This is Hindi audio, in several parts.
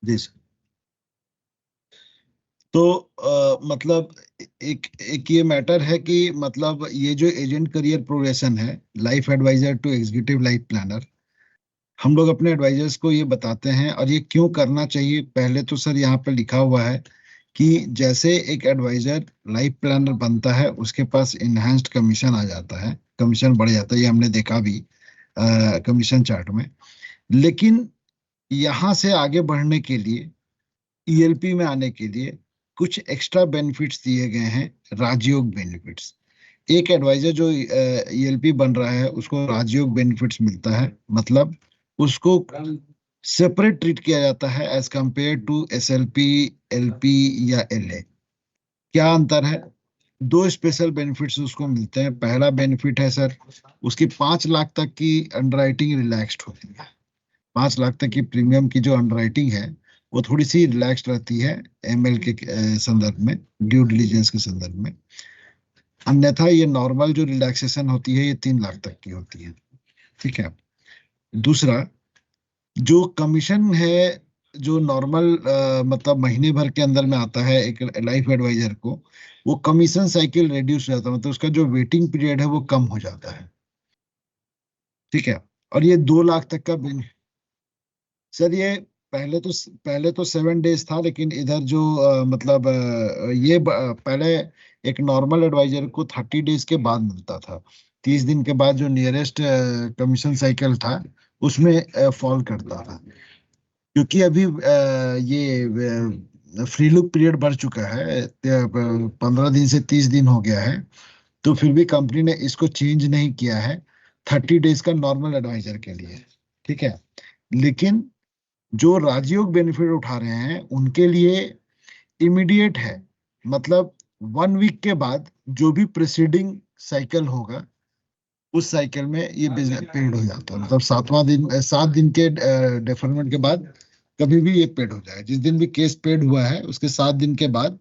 जी सर। तो मतलब एक एक ये मैटर है कि मतलब ये जो एजेंट करियर प्रोग्रेशन है, life advisor to executive life planner, हम लोग अपने एडवाइजर्स को ये बताते हैं और ये क्यों करना चाहिए। पहले तो सर यहाँ पे लिखा हुआ है कि जैसे एक एडवाइजर लाइफ प्लानर बनता है उसके पास इनहेंस्ड कमीशन आ जाता है, कमीशन बढ़ जाता है, ये हमने देखा भी कमीशन चार्ट में। लेकिन यहाँ से आगे बढ़ने के लिए, ईएलपी में आने के लिए कुछ एक्स्ट्रा बेनिफिट्स दिए गए हैं, राजयोग बेनिफिट्स। एक एडवाइजर जो ईएलपी बन रहा है उसको राजयोग बेनिफिट्स मिलता है, मतलब उसको सेपरेट ट्रीट किया जाता है as compare to SLP, LP या एलए। क्या अंतर है? दो स्पेशल बेनिफिट्स उसको मिलते हैं। पहला बेनिफिट है सर, उसकी 5 लाख तक की अंडरराइटिंग रिलैक्स्ड होती है। 5 लाख तक की प्रीमियम की जो अंडरराइटिंग है वो थोड़ी सी रिलैक्स्ड रहती है एमएल के संदर्भ में, ड्यू डिलीजेंस के संदर्भ में। अन्यथा ये नॉर्मल जो रिलैक्सेशन होती है ये 3 लाख तक की होती है। ठीक है। दूसरा, जो कमीशन है, जो नॉर्मल मतलब महीने भर के अंदर में आता है एक लाइफ एडवाइजर को, वो कमीशन साइकिल रिड्यूस हो जाता है, मतलब उसका जो वेटिंग पीरियड है वो कम हो जाता है। ठीक है। और ये 2 लाख तक का सर ये पहले तो 7 डेज था, लेकिन इधर जो मतलब पहले एक नॉर्मल एडवाइजर को 30 डेज के बाद मिलता था। 30 दिन के बाद जो नियरेस्ट कमीशन साइकिल था उसमें फॉल करता था। क्योंकि अभी ये फ्री लुक पीरियड बढ़ चुका है, 15 दिन से 30 दिन हो गया है, तो फिर भी कंपनी ने इसको चेंज नहीं किया है 30 डेज का नॉर्मल एडवाइजर के लिए। ठीक है। लेकिन जो राजयोग बेनिफिट उठा रहे हैं उनके लिए इमीडिएट है, मतलब 1 वीक के बाद जो भी प्रेसिडिंग साइकिल होगा उस साइकिल में ये बिजनेस पेड हो जाता है, मतलब 7वां दिन, 7 दिन के डेफरमेंट के बाद कभी भी ये पेड हो जाए। जिस दिन भी केस पेड हुआ है उसके 7 दिन के बाद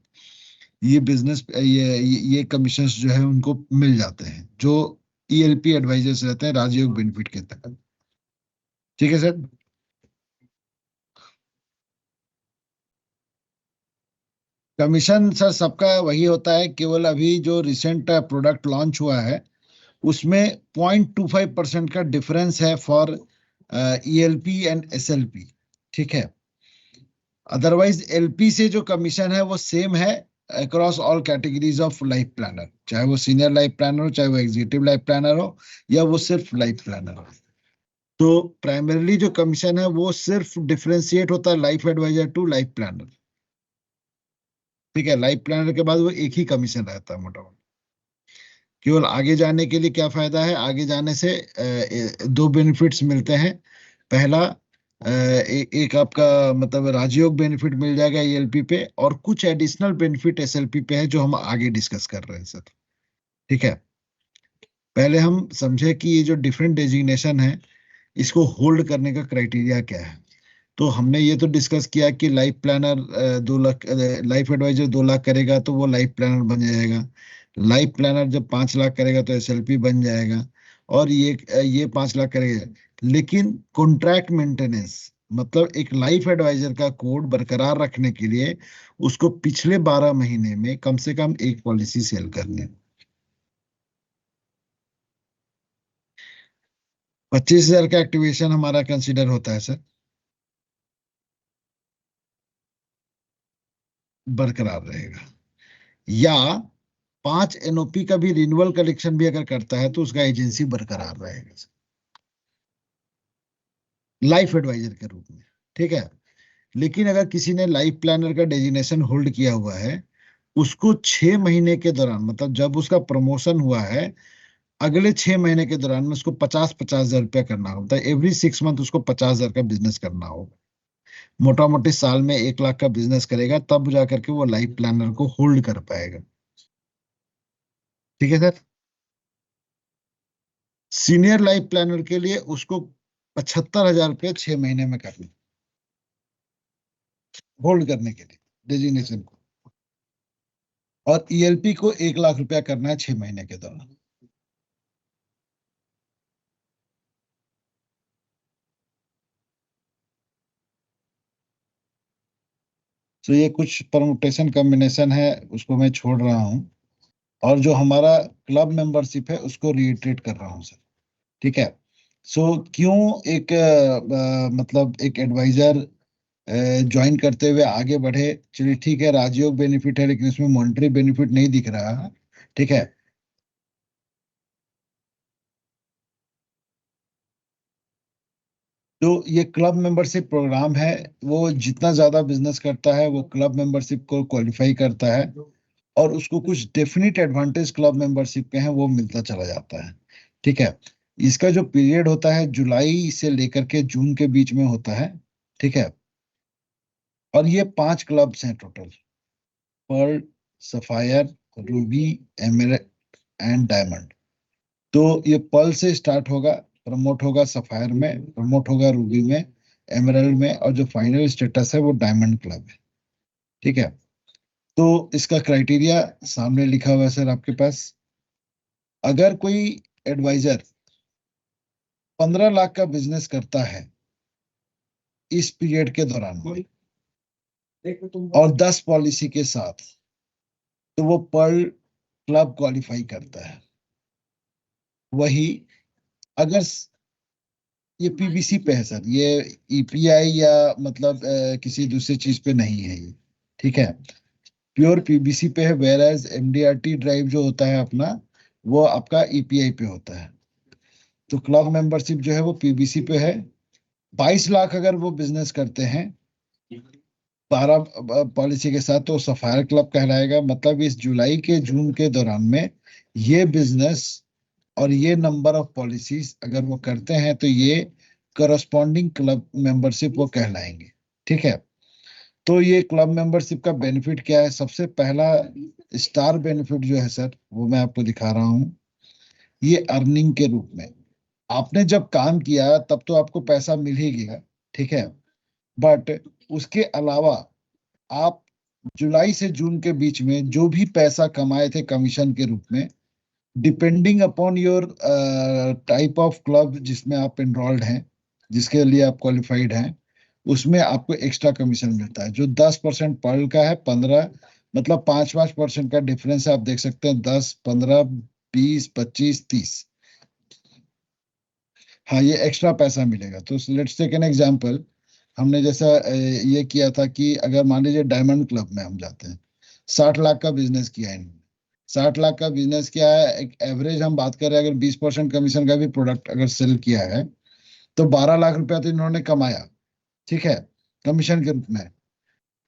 ये बिजनेस ये कमीशन जो है उनको मिल जाते हैं, जो ईएलपी एडवाइजर्स रहते हैं राजयोग बेनिफिट के तहत। ठीक है सर। कमीशन सर सबका वही होता है, केवल अभी जो रिसेंट प्रोडक्ट लॉन्च हुआ है उसमें 0.25% का डिफरेंस है फॉर ईएलपी एंड एसएलपी। ठीक है। अदरवाइज एलपी से जो कमीशन है वो सेम है across all categories of life planner, चाहे वो सीनियर लाइफ प्लानर हो, चाहे वो एग्जीक्यूटिव लाइफ प्लानर हो, या वो सिर्फ लाइफ प्लानर हो। तो प्राइमरीली जो कमीशन है वो सिर्फ डिफरेंशिएट होता है life advisor to life planner. ठीक है। लाइफ प्लानर के बाद वो एक ही कमीशन रहता है मोटा मोटा। केवल आगे जाने के लिए क्या फायदा है, आगे जाने से दो बेनिफिट्स मिलते हैं। पहला, एक आपका मतलब राजयोग बेनिफिट मिल जाएगा ईएलपी पे, और कुछ एडिशनल बेनिफिट एसएलपी पे है जो हम आगे डिस्कस कर रहे हैं सर। ठीक है। पहले हम समझे कि ये जो डिफरेंट डेजिग्नेशन है इसको होल्ड करने का क्राइटेरिया क्या है। तो हमने ये तो डिस्कस किया कि life planner 2 lakh, life advisor 2 lakh करेगा तो वो लाइफ प्लानर बन जाएगा। लाइफ प्लानर जब 5 लाख करेगा तो एसएलपी बन जाएगा। और ये 5 लाख करेगा। लेकिन कॉन्ट्रैक्ट मेंटेनेंस, मतलब एक लाइफ एडवाइजर का कोड बरकरार रखने के लिए उसको पिछले 12 महीने में कम से कम एक पॉलिसी सेल करनी है। 25,000 का एक्टिवेशन हमारा कंसिडर होता है सर, बरकरार रहेगा। या 5 एनओपी का भी रिन्यूअल कलेक्शन भी अगर करता है तो उसका एजेंसी बरकरार रहेगा लाइफ एडवाइजर के रूप में। ठीक है। लेकिन अगर किसी ने लाइफ प्लानर का डेजिग्नेशन होल्ड किया हुआ है, उसको 6 महीने के दौरान, मतलब जब उसका प्रमोशन हुआ है, अगले 6 महीने के दौरान में उसको 50-50 हजार रुपया करना होता है। एवरी 6 मंथ उसको 50,000 का बिजनेस करना होगा। मोटा मोटी साल में 1 लाख का बिजनेस करेगा तब जा करके वो लाइफ प्लानर को होल्ड कर पाएगा। ठीक है सर। सीनियर लाइफ प्लानर के लिए उसको 75,000 रुपये 6 महीने में करना, होल्ड करने के लिए डेजिग्नेशन को। और ईएलपी को 1 लाख रुपया करना है 6 महीने के दौरान। तो ये कुछ परमुटेशन कॉम्बिनेशन है, उसको मैं छोड़ रहा हूँ। और जो हमारा क्लब मेंबरशिप है उसको रिइटरेट कर रहा हूँ सर। ठीक है। सो क्यों एक मतलब एक एडवाइजर ज्वाइन करते हुए आगे बढ़े। चलिए ठीक है, राजयोग बेनिफिट है लेकिन इसमें मॉनेटरी बेनिफिट नहीं दिख रहा है। ठीक है। जो ये क्लब मेंबरशिप प्रोग्राम है, वो जितना ज्यादा बिजनेस करता है वो क्लब मेंबरशिप को क्वालिफाई करता है, और उसको कुछ डेफिनेट एडवांटेज क्लब मेंबरशिप के हैं वो मिलता चला जाता है। ठीक है। इसका जो पीरियड होता है जुलाई से लेकर के जून के बीच में होता है। ठीक है। और ये 5 क्लब्स हैं total: pearl, sapphire, ruby, emerald and diamond. तो ये पर्ल से स्टार्ट होगा, प्रमोट होगा सफायर में, प्रमोट होगा रूबी में, एमराल्ड में, और जो फाइनल स्टेटस है वो डायमंड क्लब है। ठीक है। तो इसका क्राइटेरिया सामने लिखा हुआ है सर आपके पास। अगर कोई एडवाइजर 15 लाख का बिजनेस करता है इस पीरियड के दौरान में, और 10 पॉलिसी के साथ, तो वो पर्ल क्लब क्वालिफाई करता है। वही अगर ये पीबीसी पे है सर, ये ईपीआई या मतलब किसी दूसरी चीज पे नहीं है ये। ठीक है। प्योर पीबीसी पे है, वेयर एज एमडीआरटी ड्राइव जो होता है अपना, वो आपका ईपीआई पे होता है। तो क्लब मेंबरशिप जो है वो पीबीसी पे है। 22 लाख अगर वो बिजनेस करते हैं 12 पॉलिसी के साथ, तो सफायर क्लब कहलाएगा। मतलब इस जुलाई के जून के दौरान में ये बिजनेस और ये नंबर ऑफ पॉलिसीज अगर वो करते हैं तो ये करस्पॉन्डिंग क्लब मेंबरशिप वो कहलाएंगे। ठीक है। तो ये क्लब मेंबरशिप का बेनिफिट क्या है? सबसे पहला स्टार बेनिफिट जो है सर, वो मैं आपको दिखा रहा हूँ। ये अर्निंग के रूप में, आपने जब काम किया तब तो आपको पैसा मिल ही गया। ठीक है। बट उसके अलावा आप जुलाई से जून के बीच में जो भी पैसा कमाए थे कमीशन के रूप में, depending upon your type of club जिसमें आप एनरोल्ड हैं, जिसके लिए आप क्वालिफाइड हैं, उसमें आपको एक्स्ट्रा कमीशन मिलता है। जो 10% पर्ल का है, 15, मतलब 5-5% का डिफरेंस है। आप देख सकते हैं 10, 15, 20, 25, 30। हाँ, ये एक्स्ट्रा पैसा मिलेगा। तो लेट्स टेक एन एग्जांपल। हमने जैसा ये किया था कि अगर मान लीजिए डायमंड क्लब में हम जाते हैं, 60 लाख का बिजनेस किया है इन्होंने। 60 लाख का बिजनेस किया है, एक एवरेज हम बात कर रहे हैं, अगर 20% कमीशन का भी प्रोडक्ट अगर सेल किया है, तो 12 लाख रुपया तो इन्होंने कमाया। ठीक है। कमीशन के रूप में।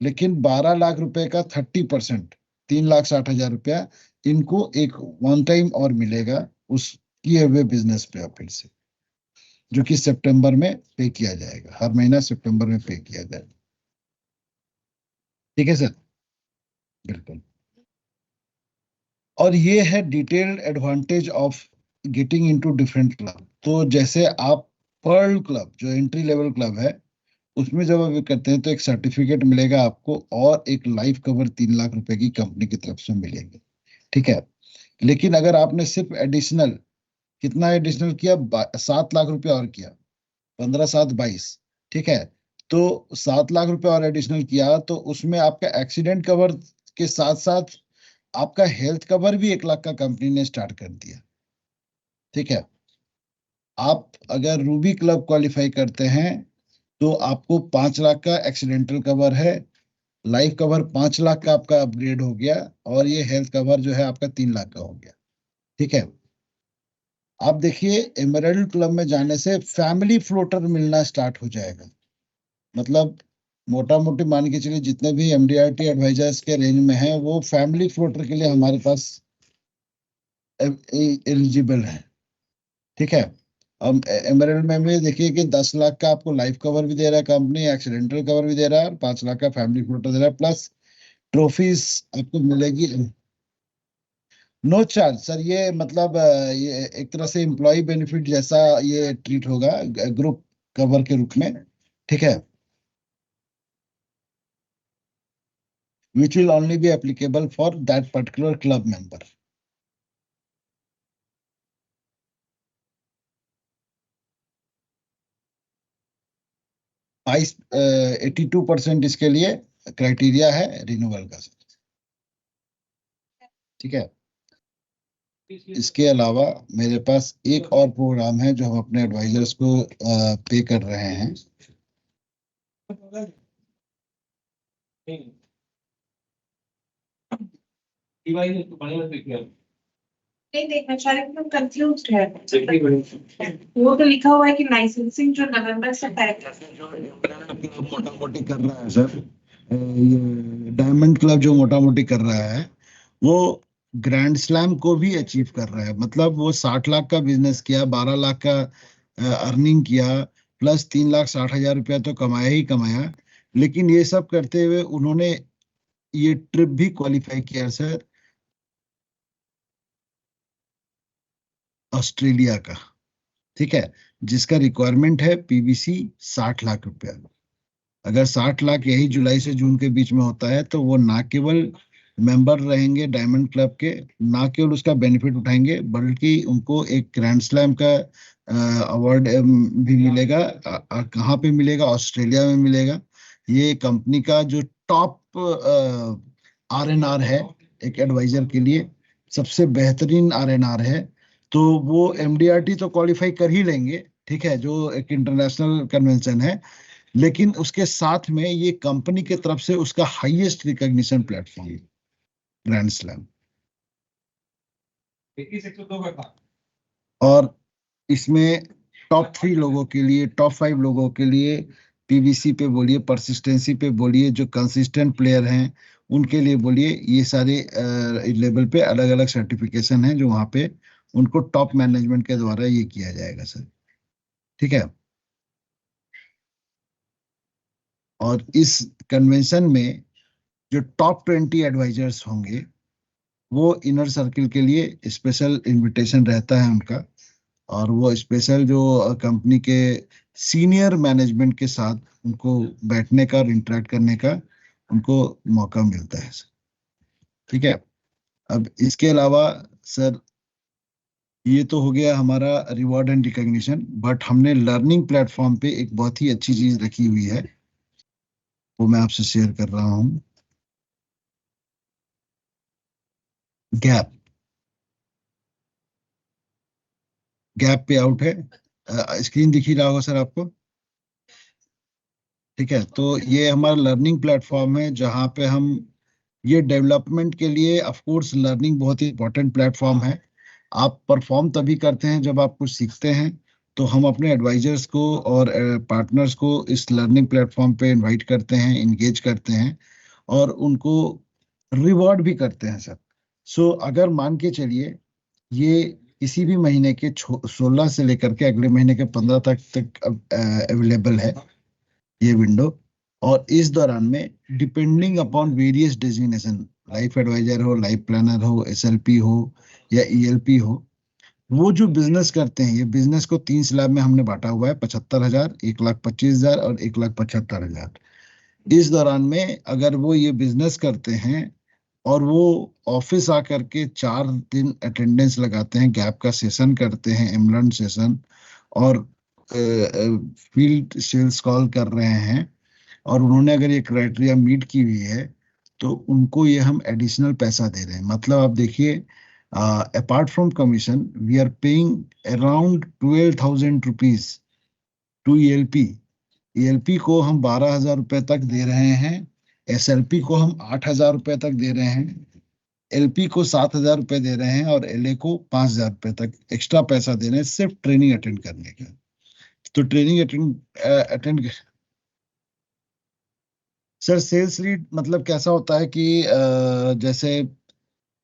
लेकिन 12 लाख रुपए का 30%, 3,60,000 रुपया इनको एक वन टाइम और मिलेगा उस किए हुए बिजनेस पे फिर से, जो कि सितंबर में पे किया जाएगा। हर महीना सितंबर में पे किया जाएगा। ठीक है सर। बिल्कुल। और ये है detailed advantage of getting into different club. तो जैसे आप पर्ल क्लब जो एंट्री लेवल क्लब है, उसमें जब आप ये करते हैं तो एक सर्टिफिकेट मिलेगा आपको, और एक लाइफ कवर 3 लाख रुपए की कंपनी की तरफ से मिलेंगे। ठीक है। लेकिन अगर आपने सिर्फ एडिशनल, कितना एडिशनल किया, 7 लाख रुपया और किया, 15, 7, 22। ठीक है। तो 7 लाख रुपए और एडिशनल किया तो उसमें आपका एक्सीडेंट कवर के साथ साथ आपका हेल्थ कवर भी 1 लाख का कंपनी ने स्टार्ट कर दिया। ठीक है। आप अगर रूबी क्लब क्वालिफाई करते हैं तो आपको 5 लाख का एक्सीडेंटल कवर है, लाइफ कवर 5 लाख का आपका अपग्रेड हो गया, और ये हेल्थ कवर जो है आपका 3 लाख का हो गया। ठीक है। आप देखिए, एमराल्ड क्लब में जाने से फैमिली फ्लोटर मिलना स्टार्ट हो जाएगा। मतलब मोटा मोटी मान के चलिए जितने भी एमडीआरटी एडवाइजर्स के रेंज में हैं वो फैमिली फ्लोटर के लिए हमारे पास एलिजिबल है। ठीक है। अब एमराल्ड में भी देखिए कि 10 लाख का आपको लाइफ कवर भी दे रहा है कंपनी, एक्सीडेंटल कवर भी दे रहा है, और 5 लाख का फैमिली फ्लोटर दे रहा है, प्लस ट्रॉफीज आपको मिलेगी। नो चार्ज सर, ये मतलब ये एक तरह से एम्प्लॉय बेनिफिट जैसा ये ट्रीट होगा, ग्रुप कवर के रूप में। ठीक है। Which will only be applicable for that particular club member. 82% इसके लिए क्राइटेरिया है रिन्यूअल का सर। ठीक है। इसके अलावा मेरे पास एक और प्रोग्राम है जो हम अपने एडवाइजर्स को पे कर रहे हैं। नहीं देखना चाह रही हूँ, कंफ्यूज है। वो तो लिखा हुआ है कि लाइसेंसिंग जो नवंबर से तय मोटा मोटी कर रहा है सर, ये डायमंड क्लब जो मोटा मोटी कर रहा है वो ग्रैंड स्लैम को भी अचीव कर रहा है। मतलब वो 60 लाख का बिजनेस किया, 12 लाख का अर्निंग किया, प्लस 3,60,000 रुपया तो कमाया ही कमाया। लेकिन ये सब करते हुए उन्होंने ये ट्रिप भी क्वालिफाई किया सर, ऑस्ट्रेलिया का। ठीक है। जिसका रिक्वायरमेंट है पीवीसी 60 लाख रुपया। अगर 60 लाख यही जुलाई से जून के बीच में होता है तो वो ना केवल मेंबर रहेंगे डायमंड क्लब के, ना केवल उसका बेनिफिट उठाएंगे, बल्कि उनको एक ग्रैंड स्लैम का अवार्ड भी मिलेगा। कहाँ पे मिलेगा? ऑस्ट्रेलिया में मिलेगा। ये कंपनी का जो टॉप आरएनआर है एक एडवाइजर के लिए, सबसे बेहतरीन आरएनआर है। तो वो एमडीआरटी तो क्वालिफाई कर ही लेंगे, ठीक है, जो एक इंटरनेशनल कन्वेंशन है। लेकिन उसके साथ में ये कंपनी की तरफ से उसका हाईएस्ट रिकॉग्निशन प्लेटफॉर्म है ग्रैंड स्लैम। और इसमें टॉप 3 लोगों के लिए, टॉप 5 लोगों के लिए, पीवीसी पे बोलिए, परसिस्टेंसी पे बोलिए, जो कंसिस्टेंट प्लेयर हैं उनके लिए बोलिए, ये सारे लेवल पे अलग अलग सर्टिफिकेशन हैं जो वहाँ पे उनको टॉप मैनेजमेंट के द्वारा ये किया जाएगा सर। ठीक है। और इस कन्वेंशन में जो टॉप 20 एडवाइजर्स होंगे वो इनर सर्किल के लिए स्पेशल इनविटेशन रहता है उनका। और वो स्पेशल जो कंपनी के सीनियर मैनेजमेंट के साथ उनको बैठने का और इंटरेक्ट करने का उनको मौका मिलता है सर। ठीक है। अब इसके अलावा सर, ये तो हो गया हमारा रिवॉर्ड एंड रिकॉग्निशन, बट हमने लर्निंग प्लेटफॉर्म पे एक बहुत ही अच्छी चीज रखी हुई है, वो मैं आपसे शेयर कर रहा हूँ। गैप, गैप पे आउट है। स्क्रीन दिख ही रहा होगा सर आपको। ठीक है। तो ये हमारा लर्निंग प्लेटफॉर्म है जहाँ पे हम ये डेवलपमेंट के लिए, ऑफ कोर्स लर्निंग बहुत ही इंपॉर्टेंट प्लेटफॉर्म है। आप परफॉर्म तभी करते हैं जब आप कुछ सीखते हैं। तो हम अपने एडवाइजर्स को और पार्टनर्स को इस लर्निंग प्लेटफॉर्म पे इनवाइट करते हैं, इंगेज करते हैं और उनको रिवॉर्ड भी करते हैं सर। सो अगर मान के चलिए ये किसी भी महीने के 16 से लेकर के अगले महीने के 15 तक अवेलेबल है ये विंडो। और इस दौरान में depending upon various designation, life advisor हो, लाइफ प्लानर हो, एसएलपी हो या ईएलपी हो, वो जो बिजनेस करते हैं, ये बिजनेस को 3 स्लैब में हमने बांटा हुआ है, 75,000, 1,25,000 और 1,75,000। इस दौरान में अगर वो ये बिजनेस करते हैं और वो ऑफिस आकर के 4 दिन अटेंडेंस लगाते हैं, गैप का सेशन करते हैं, एमलर्न सेशन, और फील्ड सेल्स कॉल कर रहे हैं, और उन्होंने अगर ये क्राइटेरिया मीट की हुई है तो उनको ये हम एडिशनल पैसा दे रहे हैं। मतलब आप देखिए, apart from commission we are paying around 12,000 rupees to ELP. ELP को हम 12,000 रुपए तक दे रहे हैं, एसएलपी को हम 8,000 रुपए तक दे रहे हैं, एलपी को 7,000 रुपए दे रहे हैं, और एलए को 5,000 रुपए तक एक्स्ट्रा पैसा दे रहे हैं सिर्फ ट्रेनिंग अटेंड करने का। तो training attend attend sir, sales lead मतलब कैसा होता है कि जैसे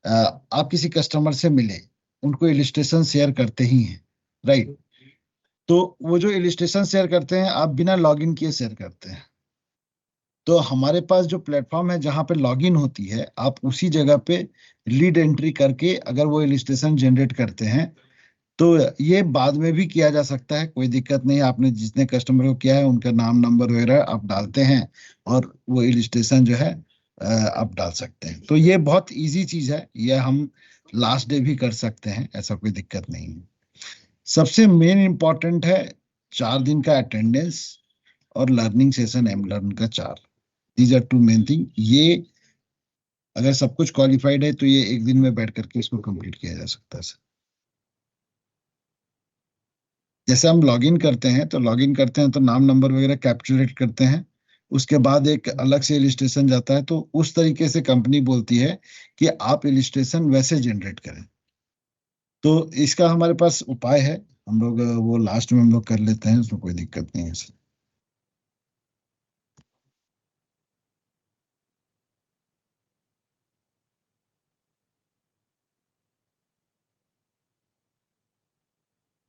अ, आप किसी कस्टमर से मिले, उनको इलिस्ट्रेशन शेयर करते ही हैं, राइट? तो वो जो इलिस्ट्रेशन शेयर करते हैं आप बिना लॉगिन किए शेयर करते हैं। तो हमारे पास जो प्लेटफॉर्म है जहाँ पे लॉगिन होती है, आप उसी जगह पे लीड एंट्री करके अगर वो इलिस्ट्रेशन जनरेट करते हैं तो ये बाद में भी किया जा सकता है, कोई दिक्कत नहीं है। आपने जितने कस्टमर को किया है उनका नाम नंबर वगैरह आप डालते हैं और वो इलिस्ट्रेशन जो है आप डाल सकते हैं। तो ये बहुत इजी चीज है, ये हम लास्ट डे भी कर सकते हैं, ऐसा कोई दिक्कत नहीं है। सबसे मेन इम्पोर्टेंट है 4 दिन का अटेंडेंस और लर्निंग सेशन एम लर्न का 4। These are two main thing. ये अगर सब कुछ क्वालिफाइड है तो ये एक दिन में बैठ करके इसको कंप्लीट किया जा सकता है सर। जैसे हम लॉगिन करते हैं तो नाम नंबर वगैरह कैप्चुलेट करते हैं, उसके बाद एक अलग से इलिस्ट्रेशन जाता है, तो उस तरीके से कंपनी बोलती है कि आप इलिस्ट्रेशन वैसे जनरेट करें। तो इसका हमारे पास उपाय है, हम लोग वो लास्ट में हम लोग कर लेते हैं, उसमें कोई दिक्कत नहीं है सर।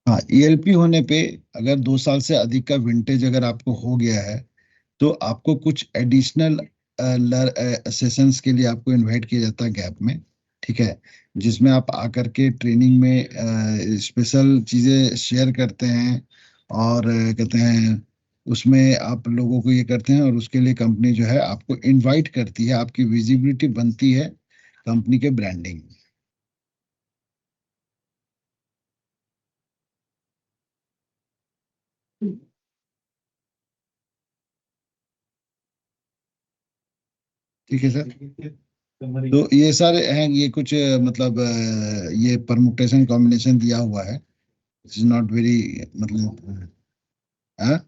हाँ, ईएलपी होने पे अगर 2 साल से अधिक का विंटेज अगर आपको हो गया है तो आपको कुछ एडिशनल सेशंस के लिए आपको इनवाइट किया जाता है गैप में, ठीक है, जिसमें आप आकर के ट्रेनिंग में स्पेशल चीज़ें शेयर करते हैं, और कहते हैं उसमें आप लोगों को ये करते हैं, और उसके लिए कंपनी जो है आपको इनवाइट करती है, आपकी विजिबिलिटी बनती है कंपनी के ब्रांडिंग। ठीक है सर। तो ये सारे हैं, ये कुछ मतलब ये परमुटेशन कॉम्बिनेशन दिया हुआ है, इट इज नॉट वेरी मतलब हाँ।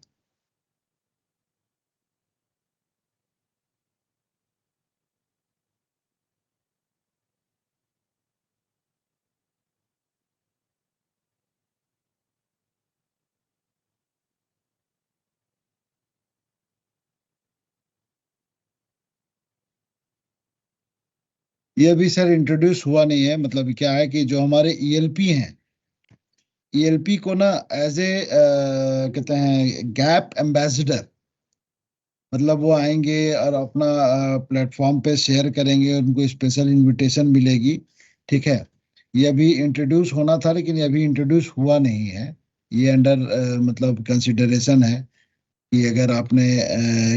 ये अभी सर इंट्रोड्यूस हुआ नहीं है, मतलब क्या है कि जो हमारे ईएलपी हैं, ईएलपी को ना एज ए कहते हैं गैप एम्बेसडर, मतलब वो आएंगे और अपना प्लेटफॉर्म पे शेयर करेंगे, उनको स्पेशल इनविटेशन मिलेगी, ठीक है। ये अभी इंट्रोड्यूस होना था लेकिन ये अभी इंट्रोड्यूस हुआ नहीं है। ये अंडर मतलब कंसिडरेशन है कि अगर आपने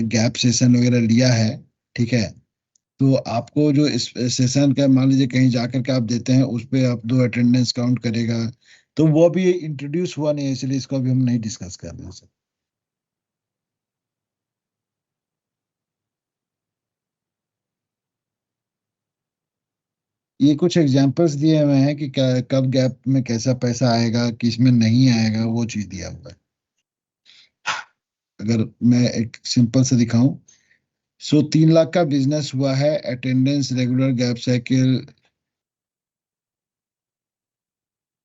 गैप सेशन वगैरह लिया है, ठीक है, तो आपको जो इस सेशन का मान लीजिए कहीं जाकर के आप देते हैं, उस पे आप 2 अटेंडेंस काउंट करेगा, तो वो भी इंट्रोड्यूस हुआ नहीं है, इसलिए इसको अभी हम नहीं डिस्कस कर रहे हैं सर। ये कुछ एग्जांपल्स दिए हुए हैं कि कब गैप में कैसा पैसा आएगा, किस में नहीं आएगा, वो चीज दिया हुआ है। अगर मैं एक सिंपल से दिखाऊं, 3 लाख का बिजनेस हुआ है, अटेंडेंस रेगुलर गैप साइकिल,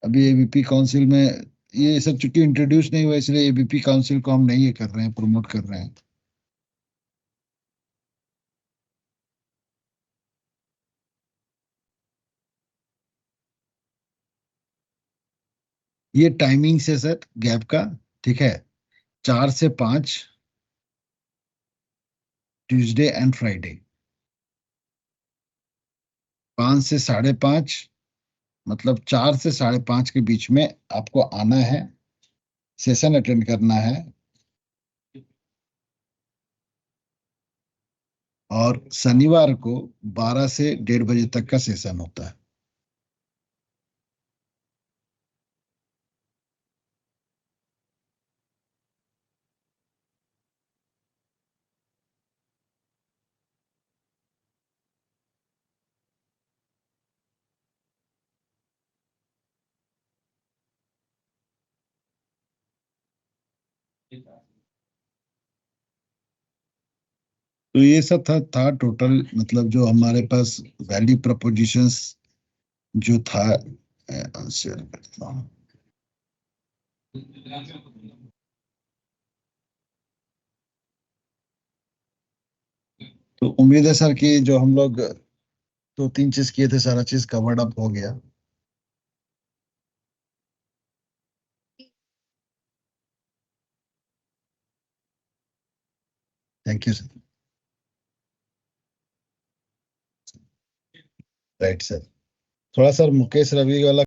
अभी एबीपी काउंसिल में ये सब चूंकि इंट्रोड्यूस नहीं हुआ, इसलिए एबीपी काउंसिल को हम नहीं ये कर रहे हैं, प्रमोट कर रहे हैं। ये टाइमिंग से सर गैप का, ठीक है, 4 से 5, ट्यूसडे एंड फ्राइडे, 5 से 5:30, मतलब 4 से 5:30 के बीच में आपको आना है, सेशन अटेंड करना है, और शनिवार को 12 से 1:30 बजे तक का सेशन होता है। तो ये सब था टोटल, मतलब जो हमारे पास वैल्यू प्रपोजिशंस जो था, शेयर करता हूँ। तो उम्मीद है सर कि जो हम लोग 2-3 चीज किए थे, सारा चीज कवर्ड अप हो गया। Thank you sir. Right sir. थोड़ा सर मुकेश रवि वाला